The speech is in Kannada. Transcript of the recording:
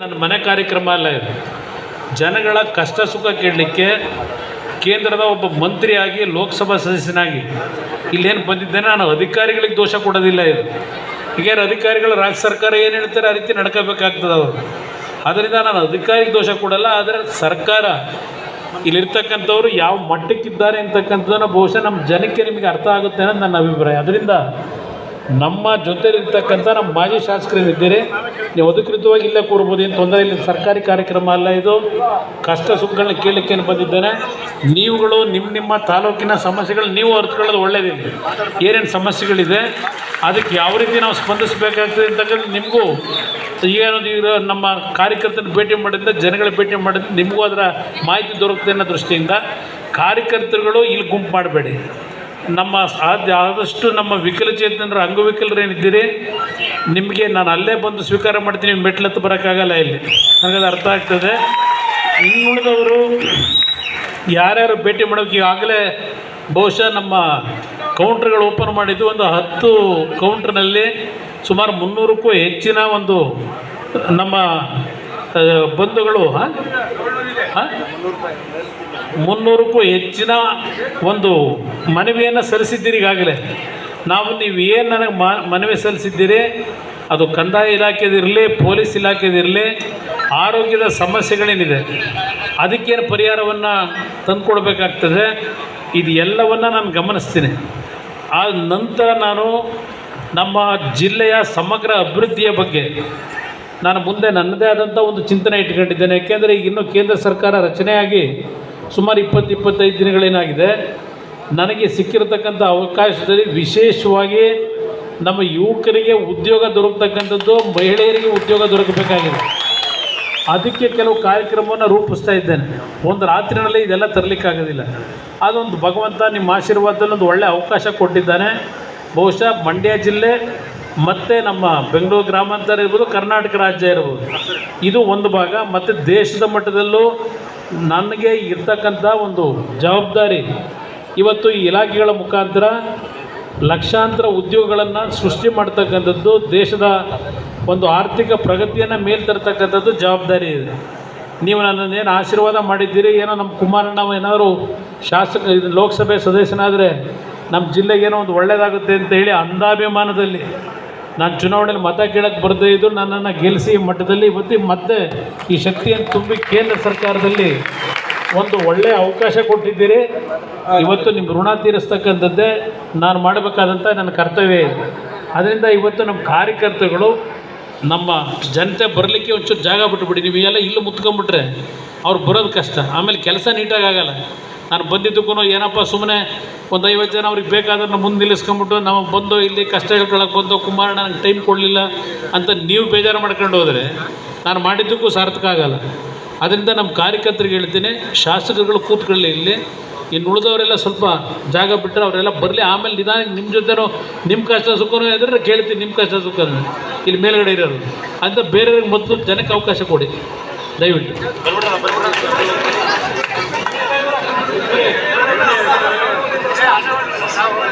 ನನ್ನ ಮನೆ ಕಾರ್ಯಕ್ರಮ ಅಲ್ಲ ಇದು. ಜನಗಳ ಕಷ್ಟ ಸುಖ ಕೇಳಲಿಕ್ಕೆ ಕೇಂದ್ರದ ಒಬ್ಬ ಮಂತ್ರಿಯಾಗಿ ಲೋಕಸಭಾ ಸದಸ್ಯನಾಗಿ ಇಲ್ಲೇನು ಬಂದಿದ್ದೇನೆ. ನಾನು ಅಧಿಕಾರಿಗಳಿಗೆ ದೋಷ ಕೊಡೋದಿಲ್ಲ. ಇದು ಹೀಗೆ ಅಧಿಕಾರಿಗಳು ರಾಜ್ಯ ಸರ್ಕಾರ ಏನು ಹೇಳ್ತಾರೆ ಆ ರೀತಿ ನಡ್ಕೋಬೇಕಾಗ್ತದೆ ಅವರು. ಅದರಿಂದ ನಾನು ಅಧಿಕಾರಿಗೆ ದೋಷ ಕೊಡಲ್ಲ. ಆದರೆ ಸರ್ಕಾರ ಇಲ್ಲಿರ್ತಕ್ಕಂಥವ್ರು ಯಾವ ಮಟ್ಟಕ್ಕಿದ್ದಾರೆ ಅಂತಕ್ಕಂಥದ್ದನ್ನು ಬಹುಶಃ ನಮ್ಮ ಜನಕ್ಕೆ ನಿಮಗೆ ಅರ್ಥ ಆಗುತ್ತೆ ಅನ್ನೋದು ನನ್ನ ಅಭಿಪ್ರಾಯ. ಅದರಿಂದ ನಮ್ಮ ಜೊತೆಲಿರ್ತಕ್ಕಂಥ ನಮ್ಮ ಮಾಜಿ ಶಾಸಕರಿದ್ದೀರಿ, ನೀವು ಅಧಿಕೃತವಾಗಿ ಇಲ್ಲೇ ಕೂರ್ಬೋದು, ಏನು ತೊಂದರೆ ಇಲ್ಲ. ಸರ್ಕಾರಿ ಕಾರ್ಯಕ್ರಮ ಅಲ್ಲ ಇದು. ಕಷ್ಟ ಸುಖಗಳನ್ನ ಕೇಳಲಿಕ್ಕೆ ಏನು ಬಂದಿದ್ದೇನೆ. ನೀವುಗಳು ನಿಮ್ಮ ತಾಲೂಕಿನ ಸಮಸ್ಯೆಗಳು ನೀವು ಅರ್ಥಕೊಳ್ಳೋದು ಒಳ್ಳೆಯದಿಲ್ಲ. ಏನೇನು ಸಮಸ್ಯೆಗಳಿದೆ ಅದಕ್ಕೆ ಯಾವ ರೀತಿ ನಾವು ಸ್ಪಂದಿಸಬೇಕಾಗ್ತದೆ ಅಂತಕ್ಕಂಥ ನಿಮಗೂ ಏನದು ಈಗ ನಮ್ಮ ಕಾರ್ಯಕರ್ತನ ಭೇಟಿ ಮಾಡೋದ್ರಿಂದ ಜನಗಳ ಭೇಟಿ ಮಾಡೋದ್ರಿಂದ ನಿಮಗೂ ಅದರ ಮಾಹಿತಿ ದೊರಕುತ್ತೆ ಅನ್ನೋ ದೃಷ್ಟಿಯಿಂದ ಕಾರ್ಯಕರ್ತರುಗಳು ಇಲ್ಲಿ ಗುಂಪು ಮಾಡಬೇಡಿ. ನಮ್ಮ ಆದಷ್ಟು ನಮ್ಮ ವಿಕಲಚೇತನರು ಅಂಗವಿಕಲರು ಏನಿದ್ದೀರಿ ನಿಮಗೆ ನಾನು ಅಲ್ಲೇ ಬಂದು ಸ್ವೀಕಾರ ಮಾಡ್ತೀನಿ. ಮೆಟ್ಲತ್ತು ಬರೋಕ್ಕಾಗಲ್ಲ ಇಲ್ಲಿ, ನನಗದು ಅರ್ಥ ಆಗ್ತದೆ. ಇನ್ನುಳಿದವರು ಯಾರ್ಯಾರು ಭೇಟಿ ಮಾಡೋಕ್ಕೆ ಈಗಾಗಲೇ ಬಹುಶಃ ನಮ್ಮ ಕೌಂಟ್ರ್ಗಳು ಓಪನ್ ಮಾಡಿದ್ದು. ಒಂದು 10 ಕೌಂಟ್ರ್ನಲ್ಲಿ ಸುಮಾರು 300ಕ್ಕೂ ಹೆಚ್ಚಿನ ಒಂದು ನಮ್ಮ ಬಂಧುಗಳು 300ಕ್ಕೂ ಹೆಚ್ಚಿನ ಒಂದು ಮನವಿಯನ್ನು ಸಲ್ಲಿಸಿದ್ದೀರಿ ಈಗಾಗಲೇ. ನೀವು ಏನು ನನಗೆ ಮನವಿ ಸಲ್ಲಿಸಿದ್ದೀರಿ ಅದು ಕಂದಾಯ ಇಲಾಖೆದಿರಲಿ, ಪೊಲೀಸ್ ಇಲಾಖೆದಿರಲಿ, ಆರೋಗ್ಯದ ಸಮಸ್ಯೆಗಳೇನಿದೆ ಅದಕ್ಕೇನು ಪರಿಹಾರವನ್ನು ತಂದುಕೊಡ್ಬೇಕಾಗ್ತದೆ. ಇದು ಎಲ್ಲವನ್ನು ನಾನು ಗಮನಿಸ್ತೀನಿ. ಆ ನಂತರ ನಾನು ನಮ್ಮ ಜಿಲ್ಲೆಯ ಸಮಗ್ರ ಅಭಿವೃದ್ಧಿಯ ಬಗ್ಗೆ ನಾನು ಮುಂದೆ ನನ್ನದೇ ಆದಂಥ ಒಂದು ಚಿಂತನೆ ಇಟ್ಕೊಂಡಿದ್ದೇನೆ. ಯಾಕೆಂದರೆ ಈಗ ಇನ್ನೂ ಕೇಂದ್ರ ಸರ್ಕಾರ ರಚನೆಯಾಗಿ ಸುಮಾರು 20-25 ದಿನಗಳೇನಾಗಿದೆ. ನನಗೆ ಸಿಕ್ಕಿರತಕ್ಕಂಥ ಅವಕಾಶದಲ್ಲಿ ವಿಶೇಷವಾಗಿ ನಮ್ಮ ಯುವಕರಿಗೆ ಉದ್ಯೋಗ ದೊರಕತಕ್ಕಂಥದ್ದು, ಮಹಿಳೆಯರಿಗೆ ಉದ್ಯೋಗ ದೊರಕಬೇಕಾಗಿದೆ. ಅದಕ್ಕೆ ಕೆಲವು ಕಾರ್ಯಕ್ರಮವನ್ನು ರೂಪಿಸ್ತಾ ಇದ್ದೇನೆ. ಒಂದು ರಾತ್ರಿನಲ್ಲಿ ಇದೆಲ್ಲ ತರಲಿಕ್ಕಾಗೋದಿಲ್ಲ. ಅದೊಂದು ಭಗವಂತ ನಿಮ್ಮ ಆಶೀರ್ವಾದದಲ್ಲಿ ಒಂದು ಒಳ್ಳೆಯ ಅವಕಾಶ ಕೊಟ್ಟಿದ್ದಾನೆ. ಬಹುಶಃ ಮಂಡ್ಯ ಜಿಲ್ಲೆ ಮತ್ತು ನಮ್ಮ ಬೆಂಗಳೂರು ಗ್ರಾಮಾಂತರ ಇರ್ಬೋದು, ಕರ್ನಾಟಕ ರಾಜ್ಯ ಇರ್ಬೋದು, ಇದು ಒಂದು ಭಾಗ. ಮತ್ತು ದೇಶದ ಮಟ್ಟದಲ್ಲೂ ನನಗೆ ಇರ್ತಕ್ಕಂಥ ಒಂದು ಜವಾಬ್ದಾರಿ. ಇವತ್ತು ಈ ಇಲಾಖೆಗಳ ಮುಖಾಂತರ ಲಕ್ಷಾಂತರ ಉದ್ಯೋಗಗಳನ್ನು ಸೃಷ್ಟಿ ಮಾಡ್ತಕ್ಕಂಥದ್ದು, ದೇಶದ ಒಂದು ಆರ್ಥಿಕ ಪ್ರಗತಿಯನ್ನು ಮೇಲೆ ತರ್ತಕ್ಕಂಥದ್ದು ಜವಾಬ್ದಾರಿ ಇದೆ. ನೀವು ನನ್ನನ್ನೇನು ಆಶೀರ್ವಾದ ಮಾಡಿದ್ದೀರಿ, ಏನೋ ನಮ್ಮ ಕುಮಾರಣ್ಣ ಏನಾದರೂ ಲೋಕಸಭೆ ಸದಸ್ಯನಾದರೆ ನಮ್ಮ ಜಿಲ್ಲೆಗೇನೋ ಒಂದು ಒಳ್ಳೆಯದಾಗುತ್ತೆ ಅಂತ ಹೇಳಿ ಅಂಧಾಭಿಮಾನದಲ್ಲಿ ನಾನು ಚುನಾವಣೆಯಲ್ಲಿ ಮತ ಕೇಳಕ್ಕೆ ಬರದೇ ಇದ್ದು ನನ್ನನ್ನು ಗೆಲ್ಲಿಸಿ ಮಟ್ಟದಲ್ಲಿ ಇವತ್ತು ಮತ್ತೆ ಈ ಶಕ್ತಿಯನ್ನು ತುಂಬಿ ಕೇಂದ್ರ ಸರ್ಕಾರದಲ್ಲಿ ಒಂದು ಒಳ್ಳೆಯ ಅವಕಾಶ ಕೊಟ್ಟಿದ್ದೀರಿ. ಇವತ್ತು ನಿಮ್ಮ ಋಣ ತೀರಿಸ್ತಕ್ಕಂಥದ್ದೇ ನಾನು ಮಾಡಬೇಕಾದಂಥ ನನ್ನ ಕರ್ತವ್ಯ ಇದೆ. ಅದರಿಂದ ಇವತ್ತು ನಮ್ಮ ಕಾರ್ಯಕರ್ತರುಗಳು ನಮ್ಮ ಜನತೆ ಬರಲಿಕ್ಕೆ ಒಂಚೂರು ಜಾಗ ಬಿಟ್ಟುಬಿಡಿ. ನೀವು ಎಲ್ಲ ಇಲ್ಲಿ ಮುತ್ಕೊಂಡ್ಬಿಟ್ರೆ ಅವ್ರು ಬರೋದು ಕಷ್ಟ, ಆಮೇಲೆ ಕೆಲಸ ನೀಟಾಗಿ ಆಗೋಲ್ಲ. ನಾನು ಬಂದಿದ್ದಕ್ಕೂ ಏನಪ್ಪ ಸುಮ್ಮನೆ ಒಂದು 50 ಜನ ಅವ್ರಿಗೆ ಬೇಕಾದ್ರೆ ಮುಂದೆ ನಿಲ್ಲಿಸ್ಕೊಂಬಿಟ್ಟು ನಾವು ಬಂದು ಇಲ್ಲಿ ಕಷ್ಟ ಹೇಳ್ಕೊಳಕ್ಕೆ ಬಂದು ಕುಮಾರಣ್ಣ ನನಗೆ ಟೈಮ್ ಕೊಡಲಿಲ್ಲ ಅಂತ ನೀವು ಬೇಜಾರು ಮಾಡ್ಕೊಂಡು ಹೋದರೆ ನಾನು ಮಾಡಿದ್ದಕ್ಕೂ ಸಾರ್ಥಕ ಆಗೋಲ್ಲ. ಅದರಿಂದ ನಮ್ಮ ಕಾರ್ಯಕರ್ತರಿಗೆ ಹೇಳ್ತೀನಿ, ಶಾಸಕರುಗಳು ಕೂತ್ಕೊಳ್ಳಿ ಇಲ್ಲಿ. ಇನ್ನು ಉಳಿದವರೆಲ್ಲ ಸ್ವಲ್ಪ ಜಾಗ ಬಿಟ್ಟರೆ ಅವರೆಲ್ಲ ಬರಲಿ. ಆಮೇಲೆ ನಿಧಾನಕ್ಕೆ ನಿಮ್ಮ ಜೊತೆನೋ ನಿಮ್ಮ ಕಷ್ಟ ಸುಖನೋ ಇದ್ದರೆ ಕೇಳ್ತೀನಿ. ನಿಮ್ಮ ಕಷ್ಟ ಸುಖನೂ ಇಲ್ಲಿ ಮೇಲ್ಗಡೆ ಇರೋರು ಅಂತ ಬೇರೆಯವ್ರಿಗೆ ಮೊದಲು ಜನಕ್ಕೆ ಅವಕಾಶ ಕೊಡಿ ದಯವಿಟ್ಟು.